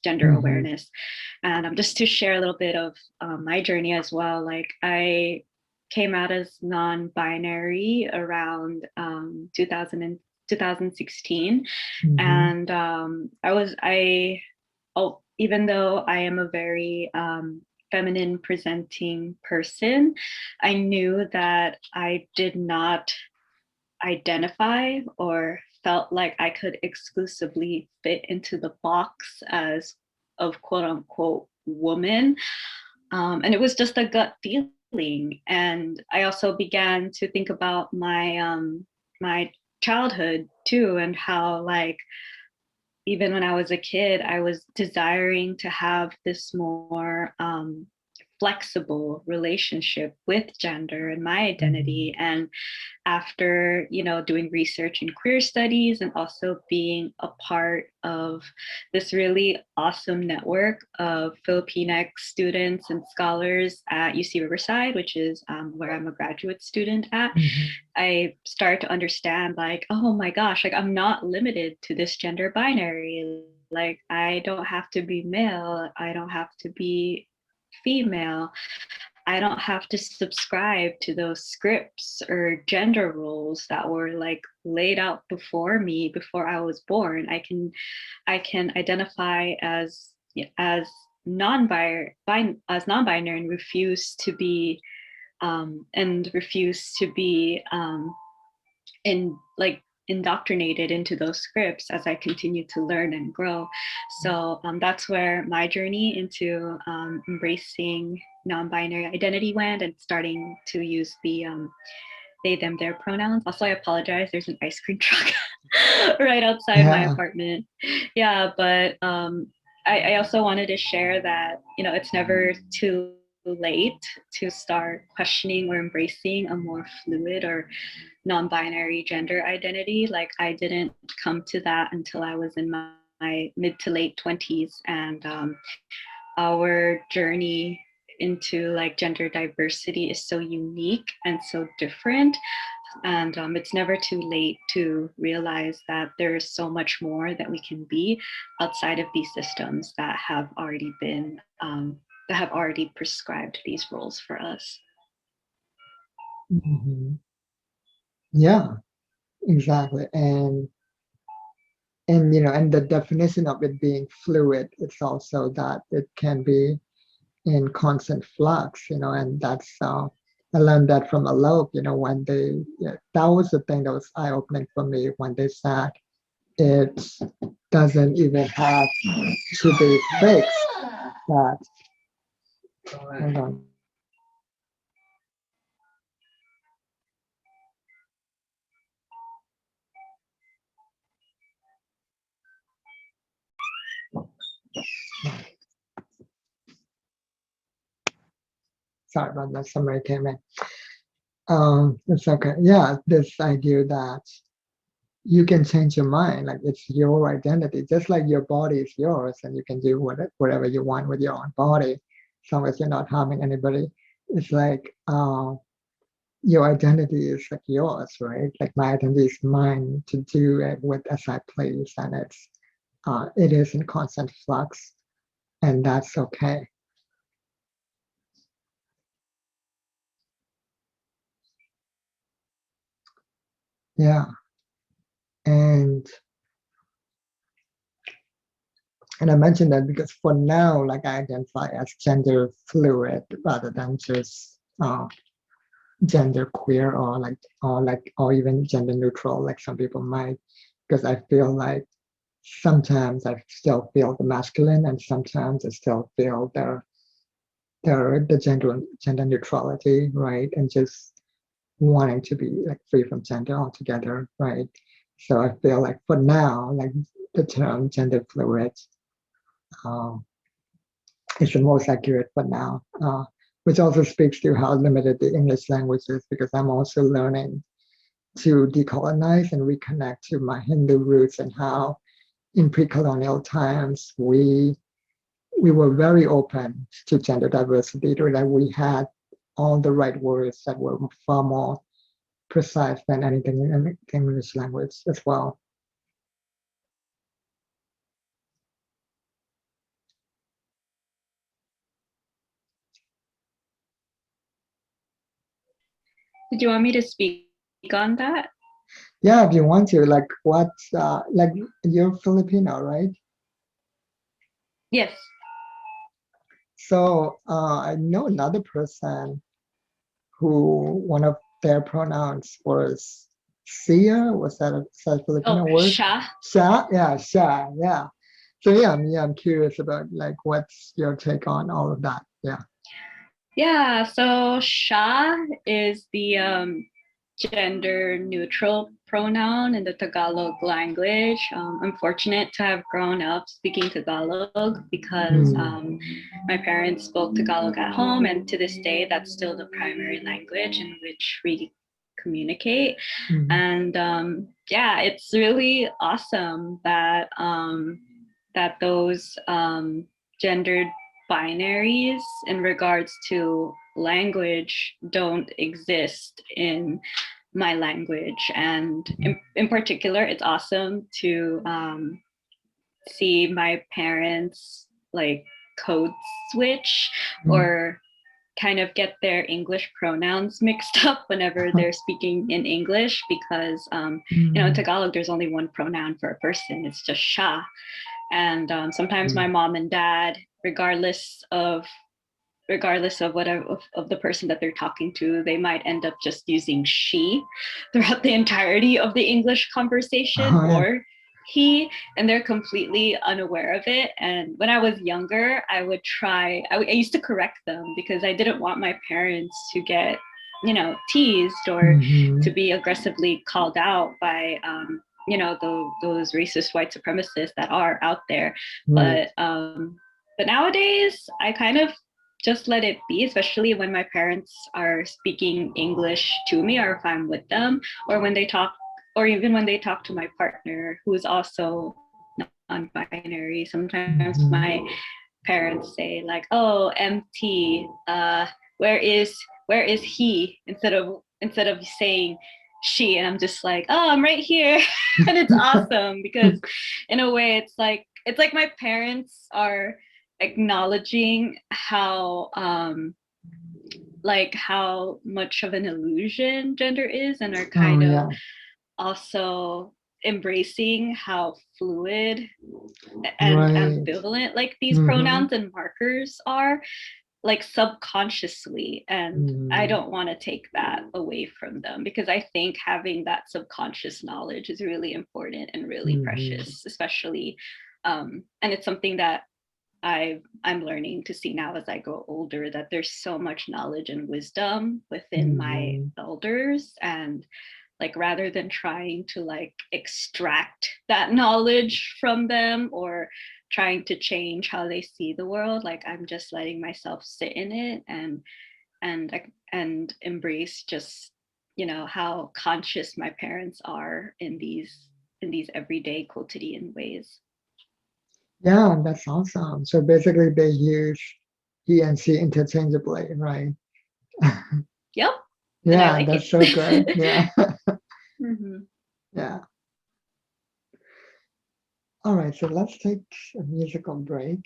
gender awareness. And just to share a little bit of my journey as well, like I came out as non-binary around 2016. And even though I am a very feminine presenting person, I knew that I did not identify or felt like I could exclusively fit into the box as of quote unquote woman. And it was just a gut feeling. And I also began to think about my childhood too, and how like even when I was a kid, I was desiring to have this more flexible relationship with gender and my identity. And after, doing research in queer studies and also being a part of this really awesome network of Filipinx students and scholars at UC Riverside, which is where I'm a graduate student at, I start to understand like, oh my gosh, like I'm not limited to this gender binary. Like I don't have to be male. I don't have to be female. I don't have to subscribe to those scripts or gender roles that were like laid out before me before I was born. I can identify as non-binary and refuse to be in like indoctrinated into those scripts as I continue to learn and grow. So that's where my journey into embracing non-binary identity went, and starting to use the they them their pronouns. Also, I apologize, there's an ice cream truck right outside my apartment. Yeah, but I also wanted to share that it's never too late to start questioning or embracing a more fluid or non-binary gender identity. Like I didn't come to that until I was in my mid to late 20s. And our journey into like gender diversity is so unique and so different. And it's never too late to realize that there is so much more that we can be outside of these systems that have already prescribed these roles for us. Yeah, exactly. And the definition of it being fluid, it's also that it can be in constant flux, and that's I learned that from Alok, when that was the thing that was eye-opening for me when they said it doesn't even have to be fixed. That Hold on. Sorry about that. Somebody came in. It's okay. Yeah, this idea that you can change your mind, like it's your identity, just like your body is yours, and you can do whatever you want with your own body, as long as you're not harming anybody. It's like your identity is like yours, right? Like my identity is mine to do it with as I please, and it is in constant flux, and that's okay. Yeah, and I mentioned that because for now, like I identify as gender fluid rather than just gender queer, or even gender neutral, like some people might, because I feel like sometimes I still feel the masculine, and sometimes I still feel the gender neutrality, right? And just wanting to be like free from gender altogether, right? So I feel like for now, like the term gender fluid um, is the most accurate for now, which also speaks to how limited the English language is, because I'm also learning to decolonize and reconnect to my Hindu roots, and how in pre-colonial times we were very open to gender diversity, that we had all the right words that were far more precise than anything in the English language as well. Did you want me to speak on that? Yeah, if you want to, like what's like you're Filipino, right? Yes. So I know another person who one of their pronouns was Sia. Was that a Filipino Oh, word? Sha. Sha, yeah, Sha, yeah. So yeah, I'm curious about like what's your take on all of that? Yeah. Yeah, so Sha is the gender neutral pronoun in the Tagalog language. I'm fortunate to have grown up speaking Tagalog because Mm, my parents spoke Tagalog at home, and to this day, that's still the primary language in which we communicate. mm, And yeah, it's really awesome that that those gendered binaries in regards to language don't exist in my language. And in particular, it's awesome to see my parents like code switch mm, or kind of get their English pronouns mixed up whenever they're speaking in English because, in mm, Tagalog, there's only one pronoun for a person. It's just siya. And sometimes my mm. mom and dad, regardless of whatever of the person that they're talking to, they might end up just using she throughout the entirety of the English conversation Oh, yeah. or he, and they're completely unaware of it. And when I was younger, I used to correct them because I didn't want my parents to get, teased or to Hmm. be aggressively called out by those racist white supremacists that are out there. Right. But nowadays I kind of just let it be, especially when my parents are speaking English to me or if I'm with them, or when they talk, or even when they talk to my partner who is also non-binary. Sometimes my Hmm. parents say like, "Oh, MT, where is he?" Instead of saying she, and I'm just like, "Oh, I'm right here," and it's awesome because, in a way, it's like my parents are acknowledging how much of an illusion gender is, and are Oh, kind of yeah. also embracing how fluid and Right. ambivalent like these Hmm. pronouns and markers are, like subconsciously. And I Hmm. don't want to take that away from them because I think having that subconscious knowledge is really important and really Hmm. precious, especially and it's something that I'm learning to see now as I grow older, that there's so much knowledge and wisdom within my Hmm. elders. And like rather than trying to like extract that knowledge from them or trying to change how they see the world, like I'm just letting myself sit in it and and embrace just how conscious my parents are in these everyday quotidian ways. Yeah, that's awesome. So basically, they use he and she interchangeably, right? Yep. And I Yeah, like that's so good. it. Yeah. Mm-hmm. Yeah. All right, so let's take a musical break.